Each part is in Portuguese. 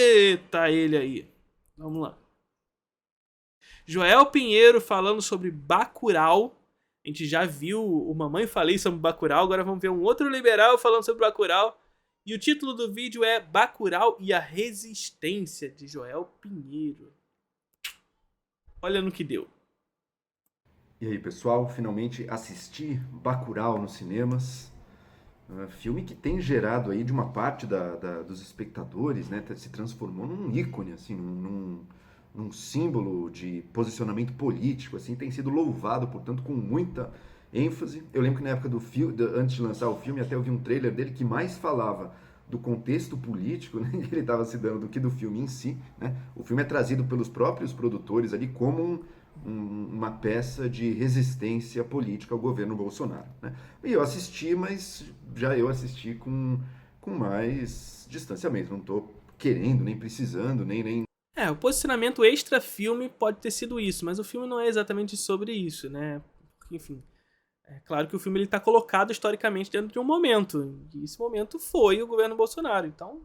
Eita, ele aí. Vamos lá. Joel Pinheiro falando sobre Bacurau. A gente já viu o Mamãe Falei sobre Bacurau, agora vamos ver um outro liberal falando sobre Bacurau. E o título do vídeo é Bacurau e a Resistência, de Joel Pinheiro. Olha no que deu. E aí, pessoal, finalmente assisti Bacurau nos cinemas. Filme que tem gerado aí de uma parte dos espectadores, né? Se transformou num ícone, assim, num símbolo de posicionamento político, assim, tem sido louvado, portanto, com muita ênfase. Eu lembro que na época do filme, antes de lançar o filme, até eu vi um trailer dele que mais falava do contexto político, né, que ele estava se dando do que do filme em si, né? O filme é trazido pelos próprios produtores ali como uma peça de resistência política ao governo Bolsonaro, né? E eu assisti, mas já eu assisti com mais distanciamento. Não estou querendo, nem precisando, nem. O posicionamento extra-filme pode ter sido isso, mas o filme não é exatamente sobre isso, né? Porque, enfim, é claro que o filme está colocado historicamente dentro de um momento, e esse momento foi o governo Bolsonaro. Então,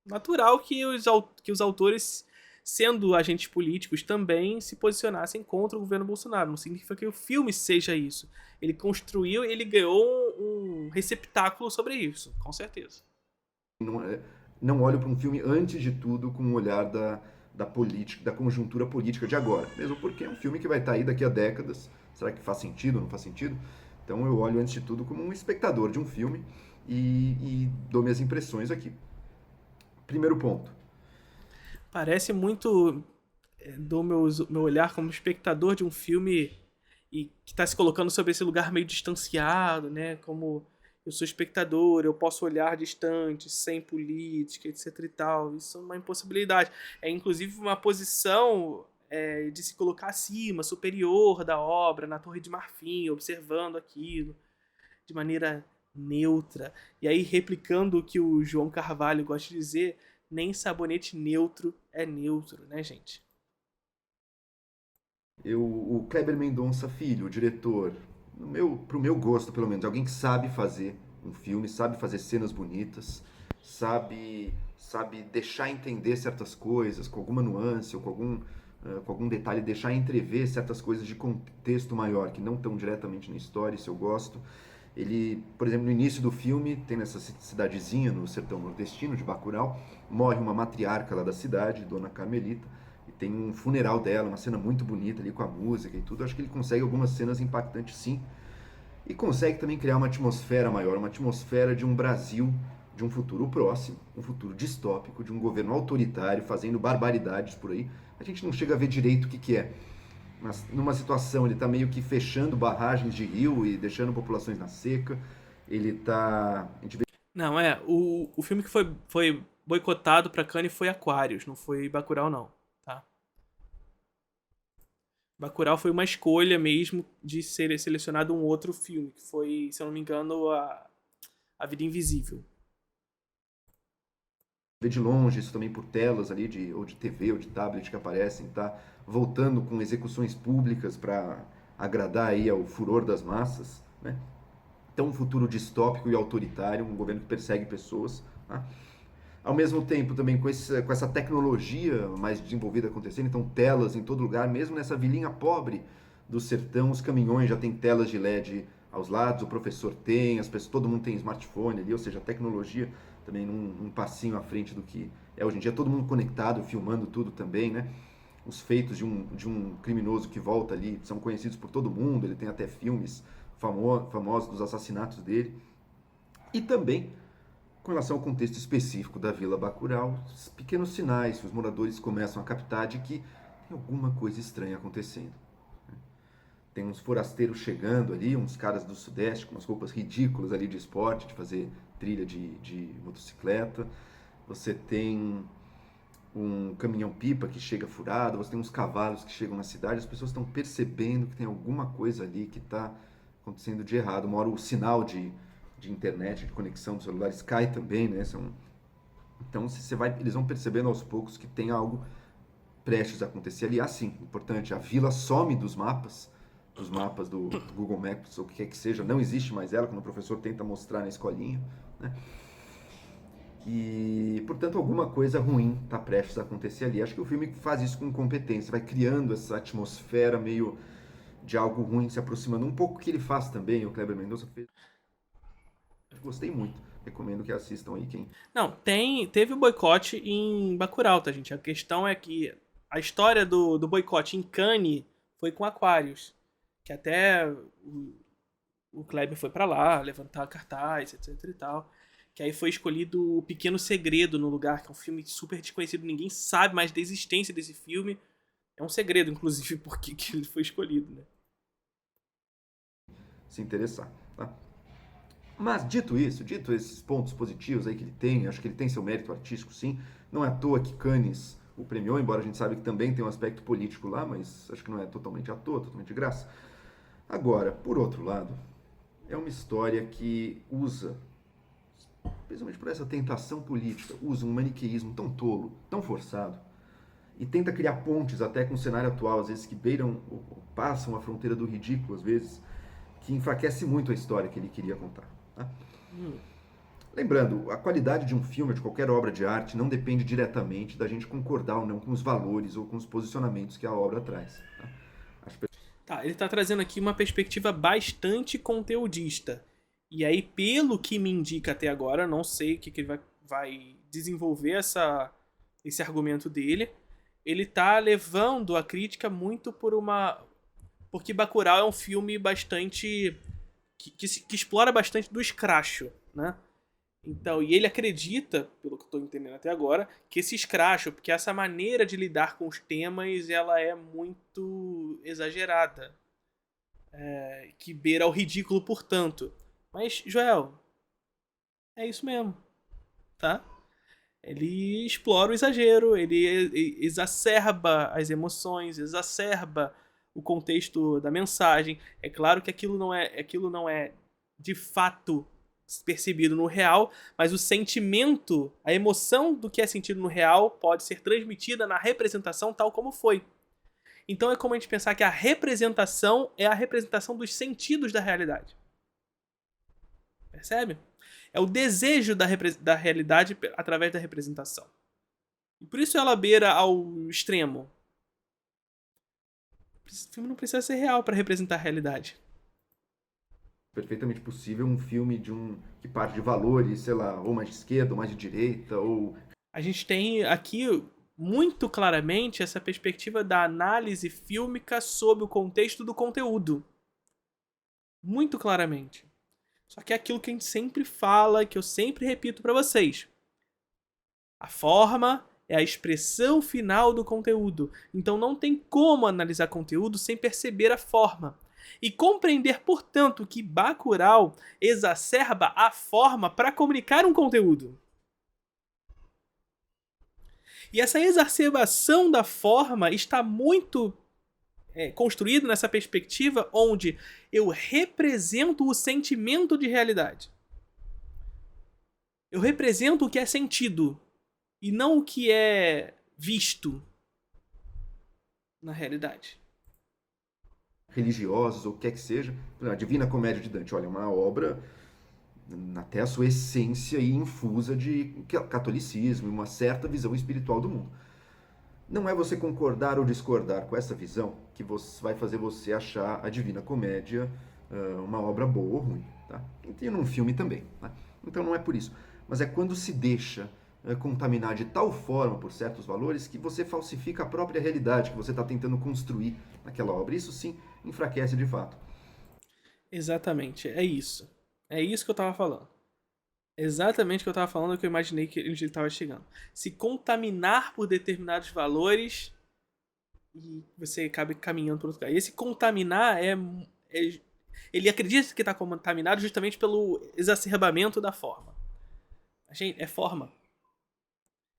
natural que os autores, sendo agentes políticos, também se posicionassem contra o governo Bolsonaro. Não significa que o filme seja isso. Ele construiu, ele ganhou um receptáculo sobre isso, com certeza. Não olho para um filme antes de tudo com o olhar da política, da conjuntura política de agora, mesmo porque é um filme que vai estar aí daqui a décadas. Será que faz sentido ou não faz sentido? Então eu olho antes de tudo como um espectador de um filme e dou minhas impressões aqui. Primeiro ponto. Parece muito do meu olhar como espectador de um filme e que está se colocando sobre esse lugar meio distanciado, né? Como eu sou espectador, eu posso olhar distante, sem política, etc e tal. Isso é uma impossibilidade. É inclusive uma posição de se colocar acima, superior da obra, na Torre de Marfim, observando aquilo de maneira neutra. E aí, replicando o que o João Carvalho gosta de dizer, nem sabonete neutro é neutro, né, gente? O Kleber Mendonça Filho, o diretor, pro meu gosto pelo menos, alguém que sabe fazer um filme, sabe fazer cenas bonitas, sabe deixar entender certas coisas com alguma nuance ou com algum detalhe, deixar entrever certas coisas de contexto maior, que não estão diretamente na história, isso eu gosto. Ele, por exemplo, no início do filme, tem nessa cidadezinha no sertão nordestino de Bacurau, morre uma matriarca lá da cidade, Dona Carmelita, e tem um funeral dela, uma cena muito bonita ali com a música e tudo. Eu acho que ele consegue algumas cenas impactantes, sim, e consegue também criar uma atmosfera maior, uma atmosfera de um Brasil de um futuro próximo, um futuro distópico, de um governo autoritário fazendo barbaridades por aí. A gente não chega a ver direito o que é. Mas numa situação, ele está meio que fechando barragens de rio e deixando populações na seca. Ele está. A gente vê. Não, o filme que foi boicotado pra Cannes foi Aquarius, não foi Bacurau, não, tá? Bacurau foi uma escolha mesmo de ser selecionado um outro filme, que foi, se eu não me engano, a Vida Invisível. Vê de longe isso também por telas ali, ou de TV ou de tablet que aparecem, tá voltando com execuções públicas para agradar aí ao furor das massas, né? Então, um futuro distópico e autoritário, um governo que persegue pessoas, tá? Ao mesmo tempo também com essa tecnologia mais desenvolvida acontecendo, então telas em todo lugar, mesmo nessa vilinha pobre do sertão, os caminhões já tem telas de LED aos lados, o professor tem, as pessoas, todo mundo tem smartphone ali, ou seja, a tecnologia também num passinho à frente do que é hoje em dia, todo mundo conectado, filmando tudo também, né? Os feitos de um criminoso que volta ali são conhecidos por todo mundo, ele tem até filmes famosos dos assassinatos dele. E também com relação ao contexto específico da Vila Bacurau, pequenos sinais que os moradores começam a captar de que tem alguma coisa estranha acontecendo. Tem uns forasteiros chegando ali, uns caras do Sudeste com umas roupas ridículas ali de esporte, de fazer trilha de motocicleta. Você tem um caminhão-pipa que chega furado, você tem uns cavalos que chegam na cidade, as pessoas estão percebendo que tem alguma coisa ali que está acontecendo de errado. Uma hora o sinal de internet, de conexão dos celulares cai também, né? Então eles vão percebendo aos poucos que tem algo prestes a acontecer ali. Assim, importante, a vila some dos mapas do Google Maps, ou o que quer que seja, não existe mais ela, quando o professor tenta mostrar na escolinha, né? E, portanto, alguma coisa ruim está prestes a acontecer ali. Acho que o filme faz isso com competência, vai criando essa atmosfera meio de algo ruim se aproximando. Um pouco que ele faz também, o Kleber Mendonça fez. Gostei muito. Recomendo que assistam aí quem. Não, teve o boicote em Bacurau, tá, gente? A questão é que a história do boicote em Cannes foi com Aquarius. Que até o Kleber foi pra lá levantar cartaz, etc e tal. Que aí foi escolhido O Pequeno Segredo no lugar, que é um filme super desconhecido, ninguém sabe mais da existência desse filme. É um segredo, inclusive, por que ele foi escolhido, né? Se interessar, tá? Mas dito isso, dito esses pontos positivos aí que ele tem, acho que ele tem seu mérito artístico, sim. Não é à toa que Cannes o premiou, embora a gente saiba que também tem um aspecto político lá, mas acho que não é totalmente à toa, totalmente de graça. Agora, por outro lado, é uma história que usa, principalmente por essa tentação política, usa um maniqueísmo tão tolo, tão forçado, e tenta criar pontes até com o cenário atual, às vezes que beiram ou passam a fronteira do ridículo, às vezes, que enfraquece muito a história que ele queria contar. Tá? Hum. Lembrando, a qualidade de um filme ou de qualquer obra de arte não depende diretamente da gente concordar ou não com os valores ou com os posicionamentos que a obra traz. Tá? Tá, ele tá trazendo aqui uma perspectiva bastante conteudista. E aí, pelo que me indica até agora, não sei o que ele vai desenvolver esse argumento dele. Ele tá levando a crítica muito por uma. Porque Bacurau é um filme bastante. Que explora bastante do escracho, né? Então, e ele acredita, pelo que eu tô entendendo até agora, que esse escracho, porque essa maneira de lidar com os temas, ela é muito exagerada. Que beira ao ridículo, portanto. Mas, Joel, é isso mesmo, tá? Ele explora o exagero, ele exacerba as emoções, exacerba o contexto da mensagem. É claro que aquilo não é de fato percebido no real, mas o sentimento, a emoção do que é sentido no real pode ser transmitida na representação tal como foi. Então é como a gente pensar que a representação é a representação dos sentidos da realidade. Percebe? É o desejo da realidade através da representação. E por isso ela beira ao extremo. O filme não precisa ser real para representar a realidade. Perfeitamente possível um filme de um que parte de valores, sei lá, ou mais de esquerda, ou mais de direita, ou A gente tem aqui muito claramente essa perspectiva da análise fílmica sob o contexto do conteúdo. Muito claramente. Só que é aquilo que a gente sempre fala, que eu sempre repito para vocês. A forma é a expressão final do conteúdo. Então não tem como analisar conteúdo sem perceber a forma. E compreender, portanto, que Bacurau exacerba a forma para comunicar um conteúdo. E essa exacerbação da forma está muito construída nessa perspectiva onde eu represento o sentimento de realidade. Eu represento o que é sentido e não o que é visto na realidade. religiosos, ou o que quer que seja. A Divina Comédia de Dante, olha, é uma obra até a sua essência e infusa de catolicismo e uma certa visão espiritual do mundo. Não é você concordar ou discordar com essa visão que vai fazer você achar a Divina Comédia uma obra boa ou ruim. Tá? E num filme também. Tá? Então não é por isso. Mas é quando se deixa contaminar de tal forma por certos valores que você falsifica a própria realidade que você está tentando construir naquela obra. Isso sim enfraquece de fato. Exatamente, é isso. É isso que eu tava falando. Exatamente o que eu tava falando, é que eu imaginei que ele estava chegando. Se contaminar por determinados valores e você acaba caminhando por outro lugar. E esse contaminar ele acredita que está contaminado justamente pelo exacerbamento da forma. Gente, é forma.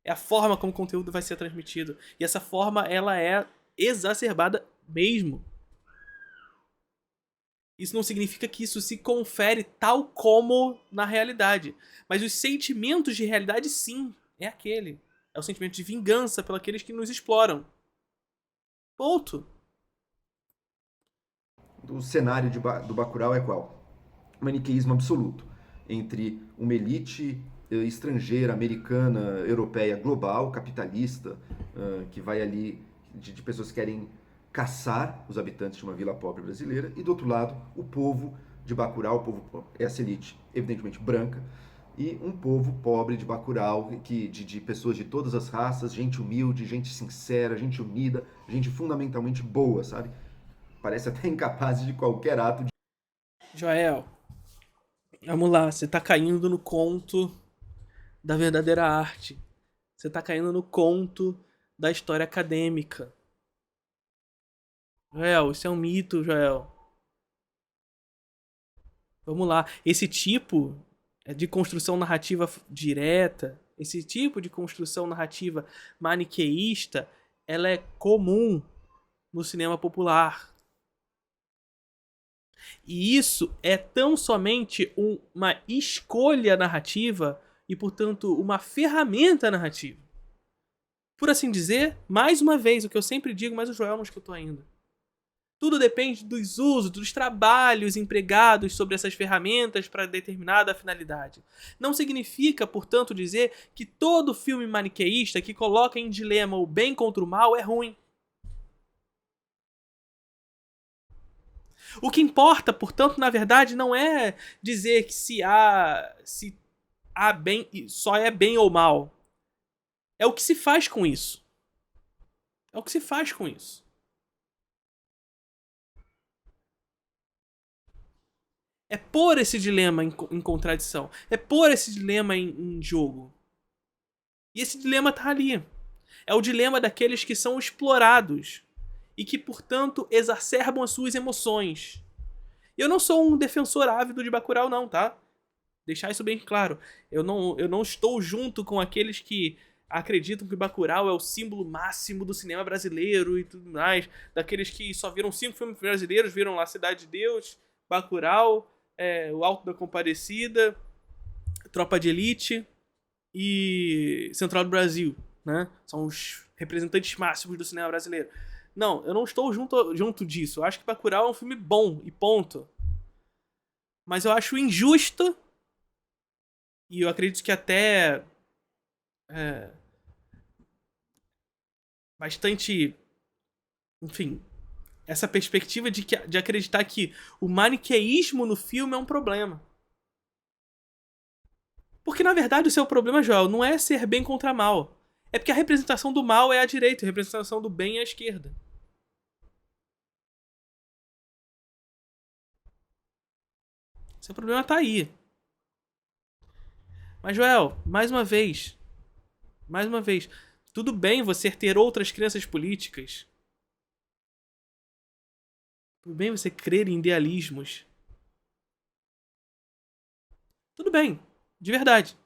É a forma como o conteúdo vai ser transmitido. E essa forma, ela é exacerbada mesmo. Isso não significa que isso se confere tal como na realidade. Mas os sentimentos de realidade, sim, é aquele. É o sentimento de vingança pelos que nos exploram. Ponto. O cenário do Bacurau é qual? Maniqueísmo absoluto entre uma elite estrangeira, americana, europeia, global, capitalista, que vai ali de pessoas que querem caçar os habitantes de uma vila pobre brasileira, e do outro lado, o povo de Bacurau, essa elite evidentemente branca, e um povo pobre de Bacurau, de pessoas de todas as raças, gente humilde, gente sincera, gente unida, gente fundamentalmente boa, sabe? Parece até incapaz de qualquer ato de... Joel, vamos lá, você tá caindo no conto da verdadeira arte. Você tá caindo no conto da história acadêmica. Joel, isso é um mito, Joel. Vamos lá. Esse tipo de construção narrativa direta, esse tipo de construção narrativa maniqueísta, ela é comum no cinema popular. E isso é tão somente uma escolha narrativa e, portanto, uma ferramenta narrativa. Por assim dizer, mais uma vez, o que eu sempre digo, mas o Joel não escutou ainda. Tudo depende dos usos, dos trabalhos empregados sobre essas ferramentas para determinada finalidade. Não significa, portanto, dizer que todo filme maniqueísta que coloca em dilema o bem contra o mal é ruim. O que importa, portanto, na verdade, não é dizer que se há bem, só é bem ou mal. É o que se faz com isso. É o que se faz com isso. É pôr esse dilema em contradição. É pôr esse dilema em jogo. E esse dilema tá ali. É o dilema daqueles que são explorados e que, portanto, exacerbam as suas emoções. Eu não sou um defensor ávido de Bacurau, não, tá? Deixar isso bem claro. Eu não estou junto com aqueles que acreditam que Bacurau é o símbolo máximo do cinema brasileiro e tudo mais. Daqueles que só viram 5 filmes brasileiros, viram lá Cidade de Deus, Bacurau, O Alto da Compadecida, Tropa de Elite e Central do Brasil, né? São os representantes máximos do cinema brasileiro. Não, eu não estou junto disso. Eu acho que Bacurau é um filme bom e ponto. Mas eu acho injusto, e eu acredito que até bastante, enfim, essa perspectiva de acreditar que o maniqueísmo no filme é um problema. Porque, na verdade, o seu problema, Joel, não é ser bem contra mal. É porque a representação do mal é a direita, a representação do bem é a esquerda. Seu problema tá aí. Mas, Joel, mais uma vez, tudo bem você ter outras crenças políticas. Tudo bem você crer em idealismos. Tudo bem, de verdade.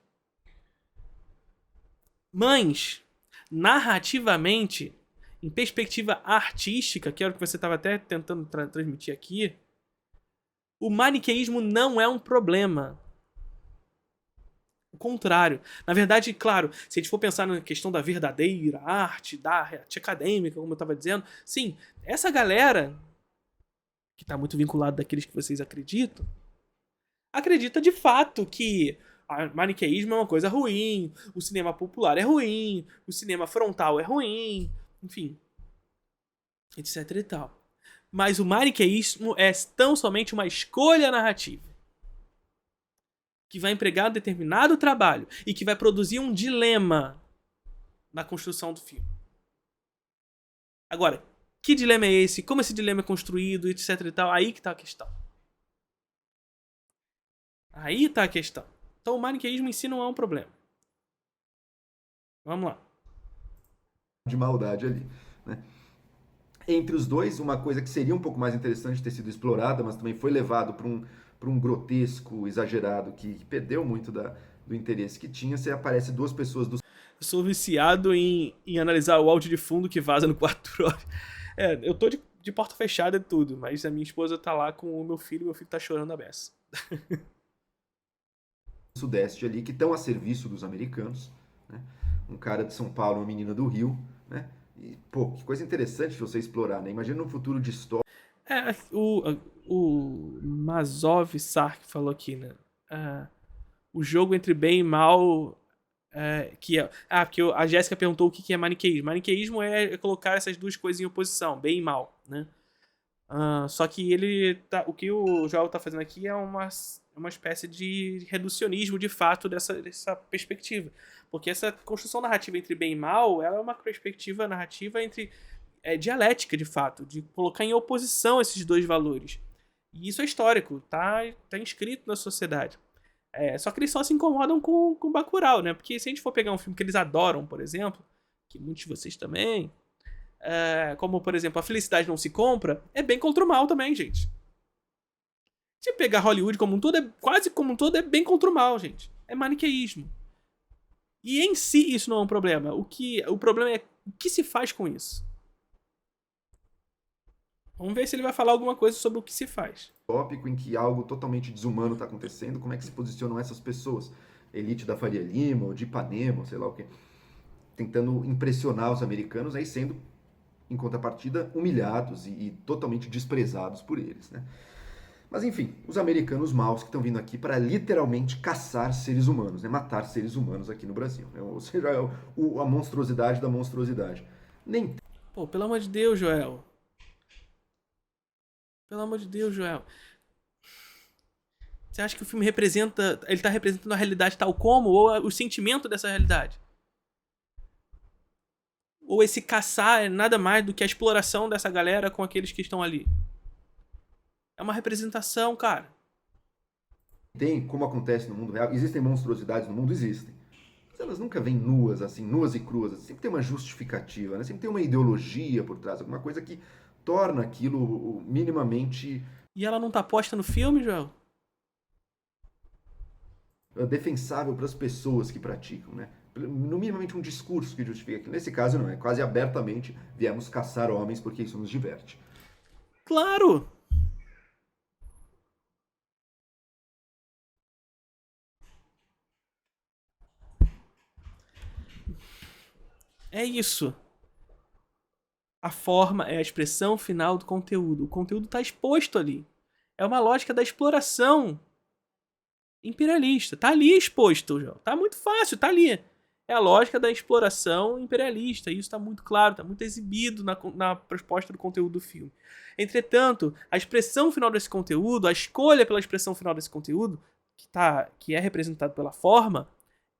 Mas, narrativamente, em perspectiva artística, que era o que você estava até tentando transmitir aqui, o maniqueísmo não é um problema. O contrário. Na verdade, claro, se a gente for pensar na questão da verdadeira arte, da arte acadêmica, como eu estava dizendo, sim, essa galera, que está muito vinculada daqueles que vocês acreditam, acredita de fato que o maniqueísmo é uma coisa ruim, o cinema popular é ruim, o cinema frontal é ruim, enfim, etc e tal. Mas o maniqueísmo é tão somente uma escolha narrativa que vai empregar um determinado trabalho e que vai produzir um dilema na construção do filme. Agora, que dilema é esse? Como esse dilema é construído, etc e tal? Aí que tá a questão. Aí tá a questão. Então o maniqueísmo em si não é um problema. Vamos lá. de maldade ali, né? Entre os dois, uma coisa que seria um pouco mais interessante ter sido explorada, mas também foi levado para um grotesco exagerado que perdeu muito do interesse que tinha, se aparece duas pessoas do... Eu sou viciado em analisar o áudio de fundo que vaza no 4 horas. Eu tô de porta fechada e tudo, mas a minha esposa tá lá com o meu filho tá chorando a beça. Sudeste ali, que estão a serviço dos americanos, né? Um cara de São Paulo, uma menina do Rio, né? E, pô, que coisa interessante de você explorar, né? Imagina um futuro distópico. O Mazov Sark falou aqui, né? o jogo entre bem e mal. Porque a Jéssica perguntou o que é maniqueísmo. Maniqueísmo é colocar essas duas coisas em oposição, bem e mal, né? Só que o que o Joel tá fazendo aqui é uma espécie de reducionismo de fato dessa perspectiva. Porque essa construção narrativa entre bem e mal, ela é uma perspectiva narrativa dialética, de fato, de colocar em oposição esses dois valores. E isso é histórico, tá inscrito na sociedade. Só que eles só se incomodam com Bacurau, né? Porque se a gente for pegar um filme que eles adoram, por exemplo, que muitos de vocês também, como, por exemplo, A Felicidade Não Se Compra, é bem contra o mal também, gente. Se pegar Hollywood como um todo, quase como um todo, é bem contra o mal, gente. É maniqueísmo. E em si isso não é um problema. O problema é o que se faz com isso. Vamos ver se ele vai falar alguma coisa sobre o que se faz. Tópico em que algo totalmente desumano está acontecendo, como é que se posicionam essas pessoas? Elite da Faria Lima, ou de Ipanema, ou sei lá o quê. Tentando impressionar os americanos, aí sendo, em contrapartida, humilhados e totalmente desprezados por eles, né? Mas enfim, os americanos maus que estão vindo aqui para literalmente caçar seres humanos, né? Matar seres humanos aqui no Brasil. Né? Ou seja, a monstruosidade da monstruosidade. Nem... Pô, pelo amor de Deus, Joel. Pelo amor de Deus, Joel. Você acha que o filme ele tá representando a realidade tal como, ou o sentimento dessa realidade? Ou esse caçar é nada mais do que a exploração dessa galera com aqueles que estão ali? É uma representação, cara. Tem, como acontece no mundo real, existem monstruosidades no mundo? Existem. Mas elas nunca vêm nuas, assim, nuas e cruas. Sempre tem uma justificativa, né? Sempre tem uma ideologia por trás, alguma coisa que torna aquilo minimamente... E ela não tá posta no filme, Joel? defensável para as pessoas que praticam, né? No minimamente um discurso que justifica aquilo. Nesse caso não, é quase abertamente viemos caçar homens porque isso nos diverte. Claro! É isso. A forma é a expressão final do conteúdo. O conteúdo está exposto ali. É uma lógica da exploração imperialista. Tá ali exposto, João. Tá muito fácil, tá ali. É a lógica da exploração imperialista. Isso está muito claro, está muito exibido na proposta do conteúdo do filme. Entretanto, a expressão final desse conteúdo, a escolha pela expressão final desse conteúdo, que é representado pela forma,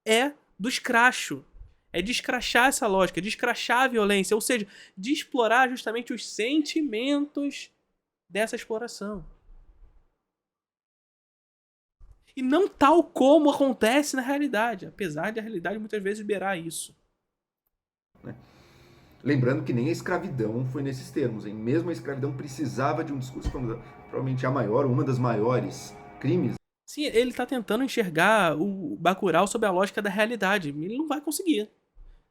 é do escracho. É de escrachar essa lógica, de escrachar a violência, ou seja, de explorar justamente os sentimentos dessa exploração. E não tal como acontece na realidade, apesar de a realidade muitas vezes liberar isso. Lembrando que nem a escravidão foi nesses termos, hein? Mesmo a escravidão precisava de um discurso, provavelmente a maior, uma das maiores crimes. Sim, ele está tentando enxergar o Bacurau sob a lógica da realidade. Ele não vai conseguir.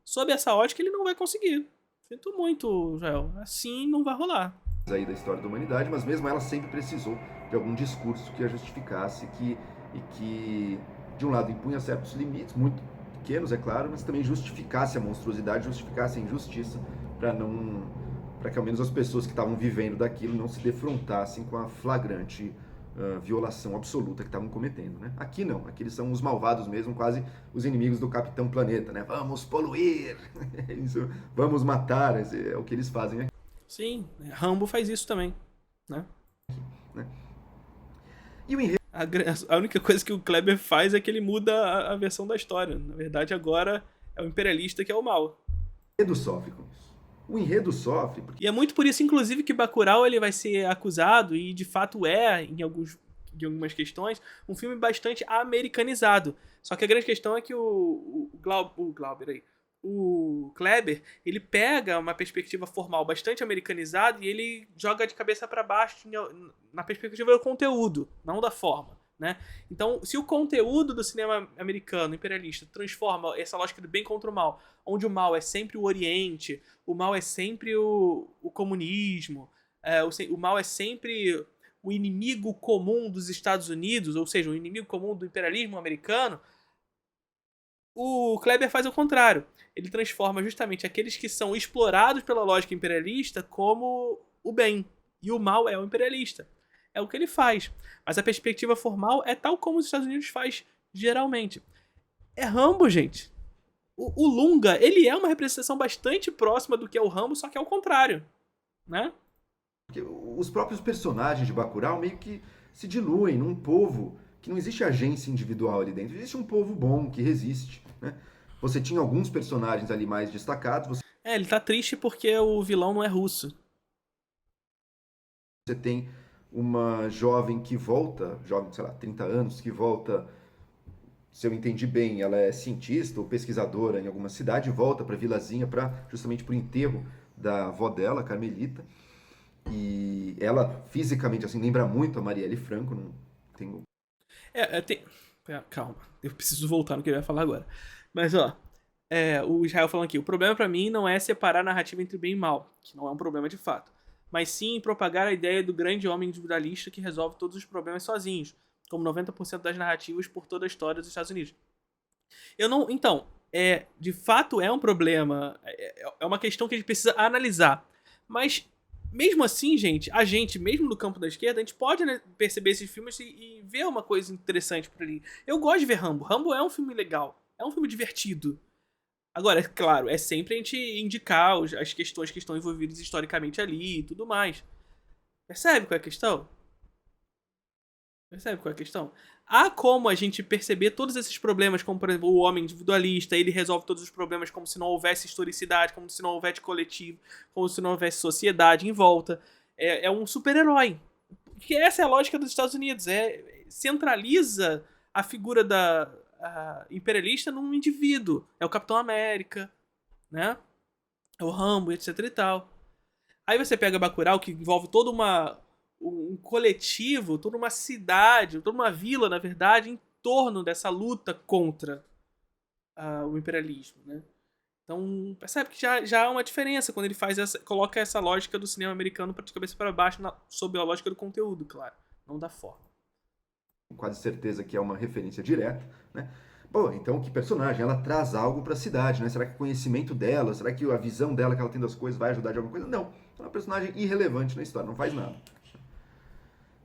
Sob essa ótica, ele não vai conseguir. Sinto muito, Joel. Assim não vai rolar. Aí da história da humanidade, mas mesmo ela sempre precisou de algum discurso que a justificasse e que, de um lado, impunha certos limites, muito pequenos, é claro, mas também justificasse a monstruosidade, justificasse a injustiça, para que ao menos as pessoas que estavam vivendo daquilo não se defrontassem com a flagrante violação absoluta que estavam cometendo, né? Aqui não, aqui eles são os malvados mesmo, quase os inimigos do Capitão Planeta, né? Vamos poluir, isso, vamos matar, é o que eles fazem aqui. Sim, Rambo faz isso também, né? E o enredo... A única coisa que o Kleber faz é que ele muda a versão da história. Na verdade, agora é o imperialista que é o mal. O enredo sofre com isso. O enredo sofre... E é muito por isso, inclusive, que Bacurau ele vai ser acusado, e de fato em algumas questões, um filme bastante americanizado. Só que a grande questão é que o Kleber, ele pega uma perspectiva formal bastante americanizada e ele joga de cabeça para baixo na perspectiva do conteúdo, não da forma, né? Então, se o conteúdo do cinema americano imperialista transforma essa lógica do bem contra o mal, onde o mal é sempre o Oriente, o mal é sempre o comunismo, o mal é sempre o inimigo comum dos Estados Unidos, ou seja, o inimigo comum do imperialismo americano, o Kleber faz o contrário. Ele transforma justamente aqueles que são explorados pela lógica imperialista como o bem. E o mal é o imperialista. É o que ele faz. Mas a perspectiva formal é tal como os Estados Unidos faz Geralmente. É Rambo, gente. O Lunga, ele é uma representação bastante próxima do que é o Rambo, só que é o contrário, né? Porque os próprios personagens de Bacurau meio que se diluem num povo que não existe agência individual ali dentro. Existe um povo bom que resiste, né? Você tinha alguns personagens ali mais destacados. Ele tá triste porque o vilão não é russo. Você tem uma jovem que volta, jovem, sei lá, 30 anos, que volta, se eu entendi bem, ela é cientista ou pesquisadora em alguma cidade, volta para Vilazinha justamente para o enterro da avó dela, Carmelita. E ela fisicamente assim lembra muito a Marielle Franco, não tenho. Tem... Calma, eu preciso voltar no que eu ia falar agora. Mas ó, o Israel falando aqui, o problema pra mim não é separar a narrativa entre bem e mal, que não é um problema de fato, mas sim propagar a ideia do grande homem individualista que resolve todos os problemas sozinhos, como 90% das narrativas por toda a história dos Estados Unidos. Eu não. Então, de fato é um problema. É uma questão que a gente precisa analisar. Mas, mesmo assim, gente, a gente, mesmo no campo da esquerda, a gente pode, né, perceber esses filmes e ver uma coisa interessante por ali. Eu gosto de ver Rambo. Rambo é um filme legal. É um filme divertido. Agora, é claro, é sempre a gente indicar as questões que estão envolvidas historicamente ali e tudo mais. Percebe qual é a questão? Percebe qual é a questão? Há como a gente perceber todos esses problemas, como por exemplo o homem individualista, ele resolve todos os problemas como se não houvesse historicidade, como se não houvesse coletivo, como se não houvesse sociedade em volta. É um super-herói. Porque essa é a lógica dos Estados Unidos. Centraliza a figura a imperialista num indivíduo. É o Capitão América, né? É o Rambo, etc e tal. Aí você pega Bacurau, que envolve um coletivo, toda uma cidade, toda uma vila, na verdade, em torno dessa luta contra o imperialismo, né? Então, percebe que já há uma diferença quando ele coloca essa lógica do cinema americano de cabeça para baixo, sob a lógica do conteúdo, claro, não da forma. Quase certeza que é uma referência direta, né? Bom, então que personagem? Ela traz algo para a cidade, né? Será que o conhecimento dela, será que a visão dela que ela tem das coisas vai ajudar de alguma coisa? Não. É uma personagem irrelevante na história, não faz nada.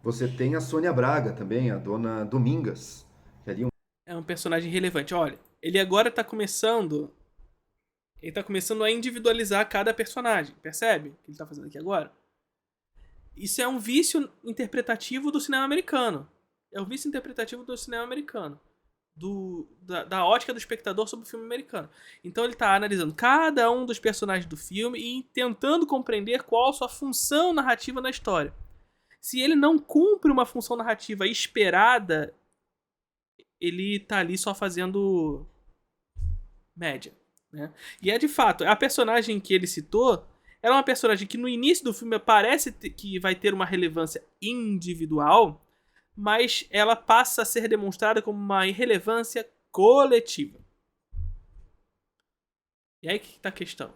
Você tem a Sônia Braga também, a Dona Domingas. Que ali é um personagem relevante. Olha, ele agora tá começando. Ele tá começando a individualizar cada personagem. Percebe o que ele tá fazendo aqui agora? Isso é um vício interpretativo do cinema americano. É o vício interpretativo do cinema americano. Da ótica do espectador sobre o filme americano. Então ele está analisando cada um dos personagens do filme e tentando compreender qual a sua função narrativa na história. Se ele não cumpre uma função narrativa esperada, ele tá ali só fazendo média, né? E de fato, a personagem que ele citou, ela é uma personagem que no início do filme parece que vai ter uma relevância individual, mas ela passa a ser demonstrada como uma irrelevância coletiva. E aí que tá a questão.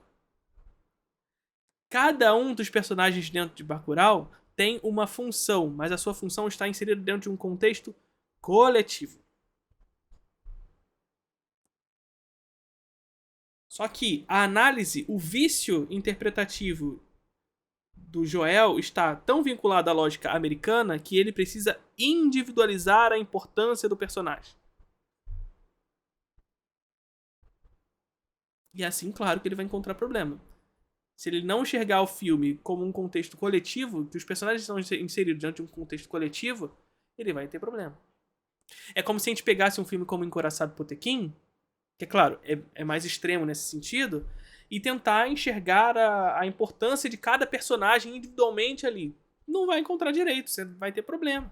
Cada um dos personagens dentro de Bacurau tem uma função, mas a sua função está inserida dentro de um contexto coletivo. Só que a análise, o vício interpretativo do Joel está tão vinculado à lógica americana que ele precisa individualizar a importância do personagem. E assim, claro que ele vai encontrar problema. Se ele não enxergar o filme como um contexto coletivo, que os personagens são inseridos dentro de um contexto coletivo, ele vai ter problema. É como se a gente pegasse um filme como Encoraçado Potemkin, que é claro, é mais extremo nesse sentido, e tentar enxergar a importância de cada personagem individualmente ali. Não vai encontrar direito, você vai ter problema.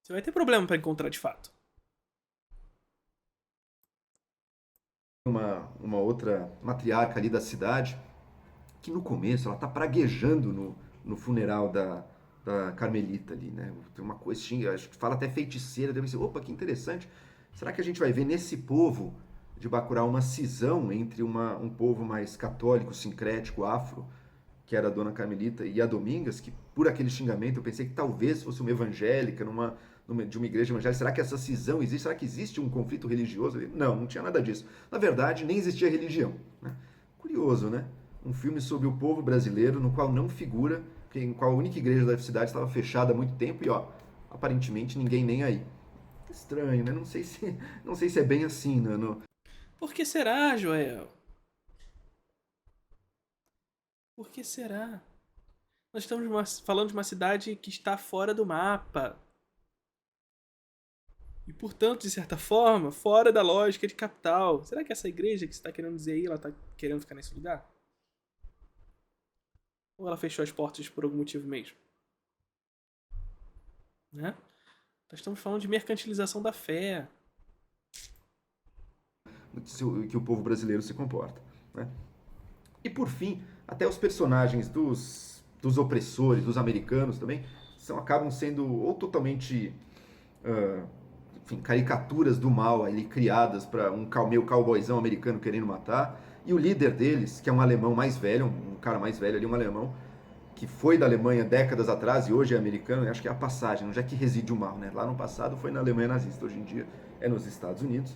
Você vai ter problema para encontrar de fato. uma outra matriarca ali da cidade, que no começo ela tá praguejando no funeral da Carmelita ali, né? Tem uma coisa, acho que fala até feiticeira, deve ser, opa, que interessante. Será que a gente vai ver nesse povo de Bacurau uma cisão entre um povo mais católico, sincrético, afro, que era a Dona Carmelita, e a Domingas, que por aquele xingamento eu pensei que talvez fosse uma evangélica, de uma igreja evangélica. Será que essa cisão existe? Será que existe um conflito religioso ali? Não, não tinha nada disso. Na verdade, nem existia religião, né? Curioso, né? Um filme sobre o povo brasileiro, no qual não figura, em qual a única igreja da cidade estava fechada há muito tempo e, ó, aparentemente ninguém nem aí. Estranho, né? Não sei se é bem assim, né? Por que será, Joel? Por que será? Nós estamos falando de uma cidade que está fora do mapa. E, portanto, de certa forma, fora da lógica de capital. Será que essa igreja que você está querendo dizer aí, ela está querendo ficar nesse lugar? Ou ela fechou as portas por algum motivo mesmo? Né? Nós estamos falando de mercantilização da fé. Que o povo brasileiro se comporta, né? E por fim, até os personagens dos opressores, dos americanos também, acabam sendo ou totalmente enfim, caricaturas do mal ali criadas para um meio cowboyzão americano querendo matar. E o líder deles, que é um alemão mais velho, um cara mais velho ali, um alemão, que foi da Alemanha décadas atrás e hoje é americano, acho que é a passagem, onde é que reside o mal, né? Lá no passado foi na Alemanha nazista, hoje em dia é nos Estados Unidos.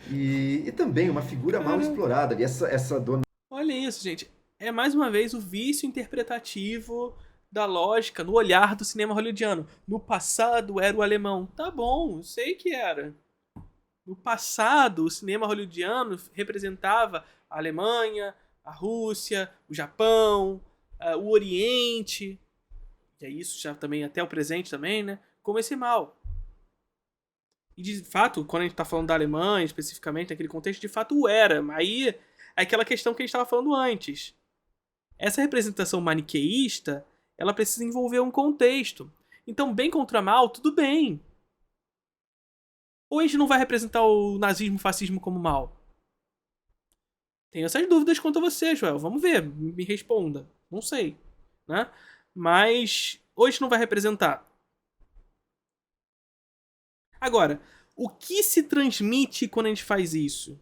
E também uma figura mal explorada ali, essa dona. Olha isso, gente. É mais uma vez o vício interpretativo da lógica no olhar do cinema hollywoodiano. No passado era o alemão. Tá bom, eu sei que era. No passado, o cinema hollywoodiano representava a Alemanha, a Rússia, o Japão, o Oriente. E é isso já também, até o presente também, né? Como esse mal. E de fato, quando a gente tá falando da Alemanha, especificamente, naquele contexto, de fato o era. Aí é aquela questão que a gente estava falando antes. Essa representação maniqueísta, ela precisa envolver um contexto. Então, bem contra mal, tudo bem. Ou a gente não vai representar o nazismo e o fascismo como mal? Tenho essas dúvidas quanto a você, Joel. Vamos ver, me responda. Não sei, né? Mas hoje não vai representar. Agora, o que se transmite quando a gente faz isso?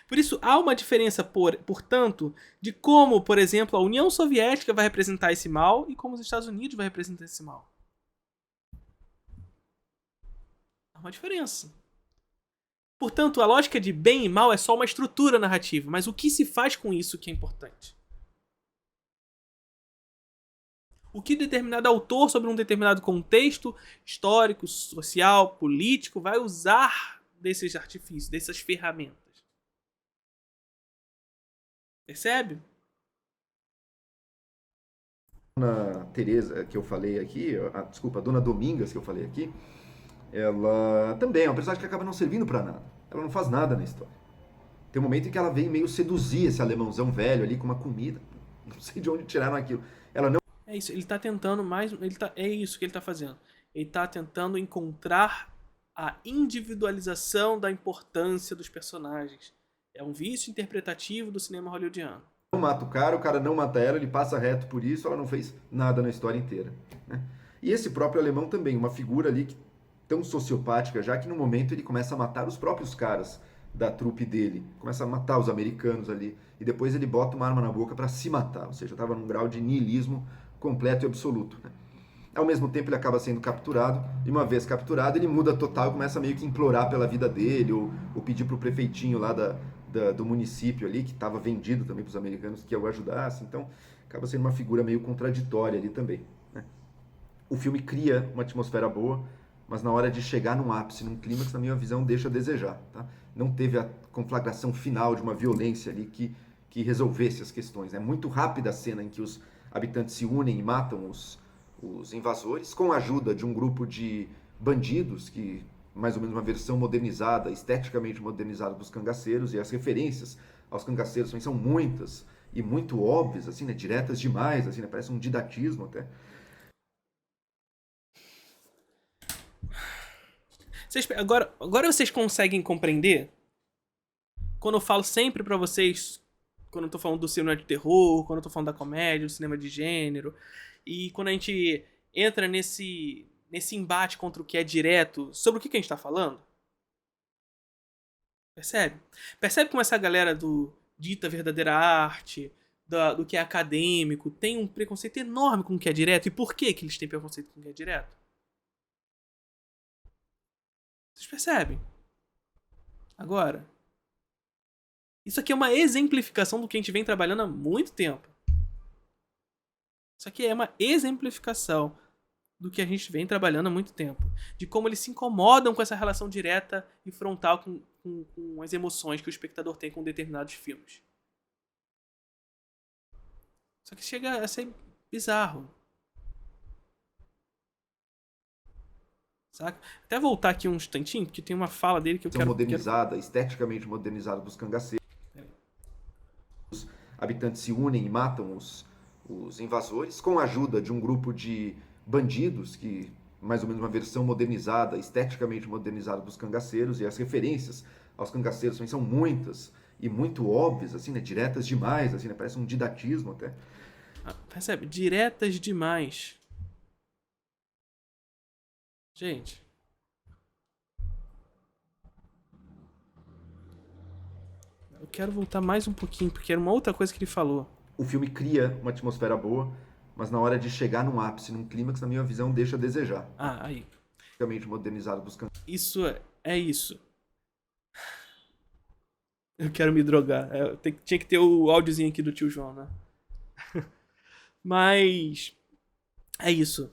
Por isso, há uma diferença, portanto, de como, por exemplo, a União Soviética vai representar esse mal e como os Estados Unidos vai representar esse mal. Há uma diferença. Portanto, a lógica de bem e mal é só uma estrutura narrativa, mas o que se faz com isso que é importante. O que determinado autor, sobre um determinado contexto histórico, social, político, vai usar desses artifícios, dessas ferramentas. Percebe? Dona Teresa, que eu falei aqui, desculpa, a Dona Domingas, que eu falei aqui, ela também é uma personagem que acaba não servindo pra nada. Ela não faz nada na história. Tem um momento em que ela vem meio seduzir esse alemãozão velho ali com uma comida. Não sei de onde tiraram aquilo. Ela não. É isso, ele tá tentando mais. É isso que ele tá fazendo. Ele tá tentando encontrar a individualização da importância dos personagens. É um vício interpretativo do cinema hollywoodiano. Não mata o cara não mata ela, ele passa reto por isso, ela não fez nada na história inteira. Né? E esse próprio alemão também, uma figura ali tão sociopática, já que no momento ele começa a matar os próprios caras da trupe dele, começa a matar os americanos ali, e depois ele bota uma arma na boca para se matar, ou seja, estava num grau de niilismo completo e absoluto. Né? Ao mesmo tempo ele acaba sendo capturado, e uma vez capturado ele muda total e começa meio que implorar pela vida dele, ou pedir pro prefeitinho lá do município ali, que estava vendido também para os americanos, que o ajudasse, então acaba sendo uma figura meio contraditória ali também. Né? O filme cria uma atmosfera boa, mas na hora de chegar num ápice, num clímax, na minha visão, deixa a desejar. Tá? Não teve a conflagração final de uma violência ali que resolvesse as questões. É muito rápida a cena em que os habitantes se unem e matam os invasores, com a ajuda de um grupo de bandidos, que mais ou menos uma versão modernizada, esteticamente modernizada dos cangaceiros, e as referências aos cangaceiros também são muitas e muito óbvias, assim, né? Diretas demais, assim, né? Parece um didatismo até. Agora vocês conseguem compreender? Quando eu falo sempre pra vocês, quando eu tô falando do cinema de terror, quando eu tô falando da comédia, do cinema de gênero, e quando a gente entra nesse embate contra o que é direto, sobre o que a gente tá falando? Percebe? Percebe como essa galera do dita verdadeira arte, do que é acadêmico, tem um preconceito enorme com o que é direto? E por que eles têm preconceito com o que é direto? Vocês percebem? Agora, isso aqui é uma exemplificação do que a gente vem trabalhando há muito tempo. Isso aqui é uma exemplificação do que a gente vem trabalhando há muito tempo. De como eles se incomodam com essa relação direta e frontal com as emoções que o espectador tem com determinados filmes. Só que chega a ser bizarro. Saca? Até voltar aqui um instantinho, porque tem uma fala dele que eu quero... modernizada, esteticamente modernizada dos cangaceiros. Os habitantes se unem e matam os invasores, com a ajuda de um grupo de bandidos, que mais ou menos uma versão modernizada, esteticamente modernizada dos cangaceiros, e as referências aos cangaceiros também são muitas e muito óbvias, assim, né? Diretas demais, assim, né? Parece um didatismo até. Percebe? Diretas demais. Gente. Eu quero voltar mais um pouquinho, porque era uma outra coisa que ele falou. O filme cria uma atmosfera boa, mas na hora de chegar num ápice, num clímax, na minha visão, deixa a desejar. Aí. Esteticamente modernizado dos cangaceiros. Isso é isso. Eu quero me drogar. Tinha que ter o áudiozinho aqui do tio João, né? Mas é isso.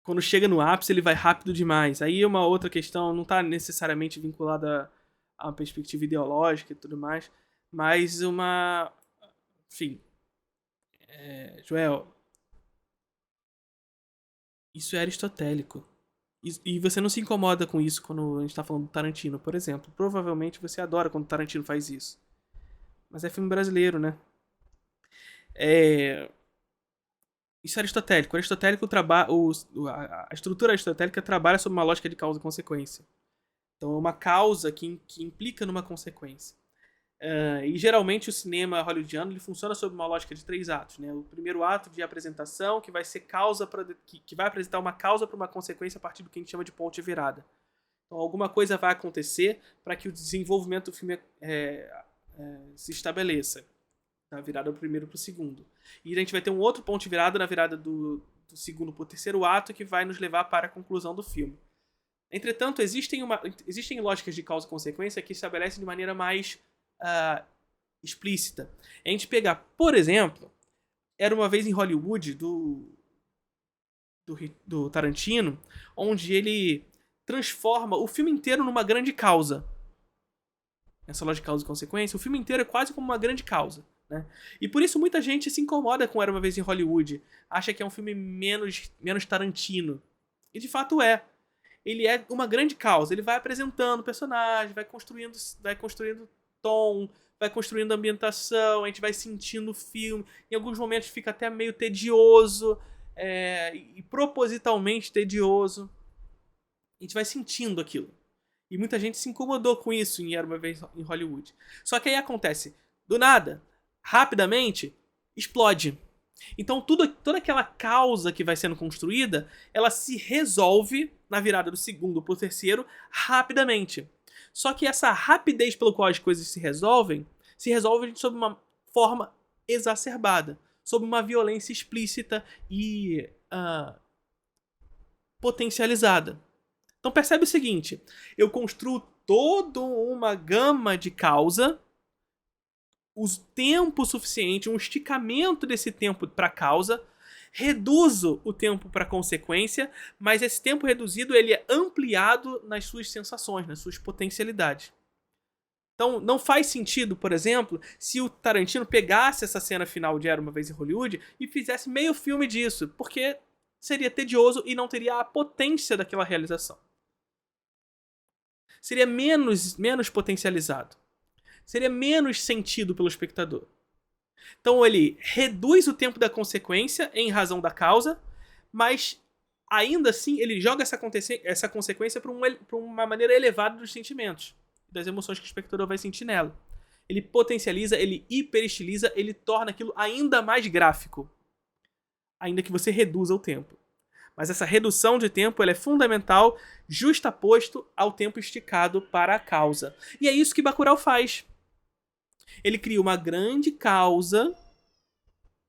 Quando chega no ápice, ele vai rápido demais. Aí é uma outra questão, não está necessariamente vinculada a uma perspectiva ideológica e tudo mais, mas uma... Enfim. Joel, isso é aristotélico. E você não se incomoda com isso quando a gente tá falando do Tarantino, por exemplo. Provavelmente você adora quando o Tarantino faz isso. Mas é filme brasileiro, né? Isso é aristotélico. A estrutura aristotélica trabalha sobre uma lógica de causa e consequência. Então é uma causa que implica numa consequência. E geralmente o cinema hollywoodiano ele funciona sob uma lógica de 3 atos, né? O primeiro ato de apresentação, que vai ser que vai apresentar uma causa para uma consequência a partir do que a gente chama de ponte virada. Então alguma coisa vai acontecer para que o desenvolvimento do filme se estabeleça. Da virada do primeiro para o segundo. E a gente vai ter um outro ponto de virada na virada do segundo para o terceiro ato que vai nos levar para a conclusão do filme. Entretanto, existem lógicas de causa e consequência que estabelecem de maneira mais explícita. A gente pegar, por exemplo, Era Uma Vez em Hollywood, do Tarantino, onde ele transforma o filme inteiro numa grande causa. Essa lógica de causa e consequência, o filme inteiro é quase como uma grande causa. Né? E por isso muita gente se incomoda com Era Uma Vez em Hollywood. Acha que é um filme menos Tarantino. E de fato é. Ele é uma grande causa. Ele vai apresentando personagens, vai construindo tom, vai construindo ambientação, a gente vai sentindo o filme. Em alguns momentos fica até meio tedioso, e propositalmente tedioso. A gente vai sentindo aquilo. E muita gente se incomodou com isso em Era Uma Vez em Hollywood. Só que aí acontece, do nada, rapidamente, explode. Então toda aquela causa que vai sendo construída, ela se resolve na virada do segundo pro terceiro rapidamente. Só que essa rapidez pelo qual as coisas se resolvem sob uma forma exacerbada, sob uma violência explícita e potencializada. Então percebe o seguinte, eu construo toda uma gama de causa, o tempo suficiente, um esticamento desse tempo para causa, reduzo o tempo para consequência, mas esse tempo reduzido ele é ampliado nas suas sensações, nas suas potencialidades. Então não faz sentido, por exemplo, se o Tarantino pegasse essa cena final de Era Uma Vez em Hollywood e fizesse meio filme disso, porque seria tedioso e não teria a potência daquela realização. Seria menos potencializado. Seria menos sentido pelo espectador. Então ele reduz o tempo da consequência em razão da causa, mas ainda assim ele joga essa consequência para uma maneira elevada dos sentimentos, das emoções que o espectador vai sentir nela. Ele potencializa, ele hiperestiliza, ele torna aquilo ainda mais gráfico, ainda que você reduza o tempo. Mas essa redução de tempo ela é fundamental, justaposto ao tempo esticado para a causa. E é isso que Bacurau faz. Ele cria uma grande causa,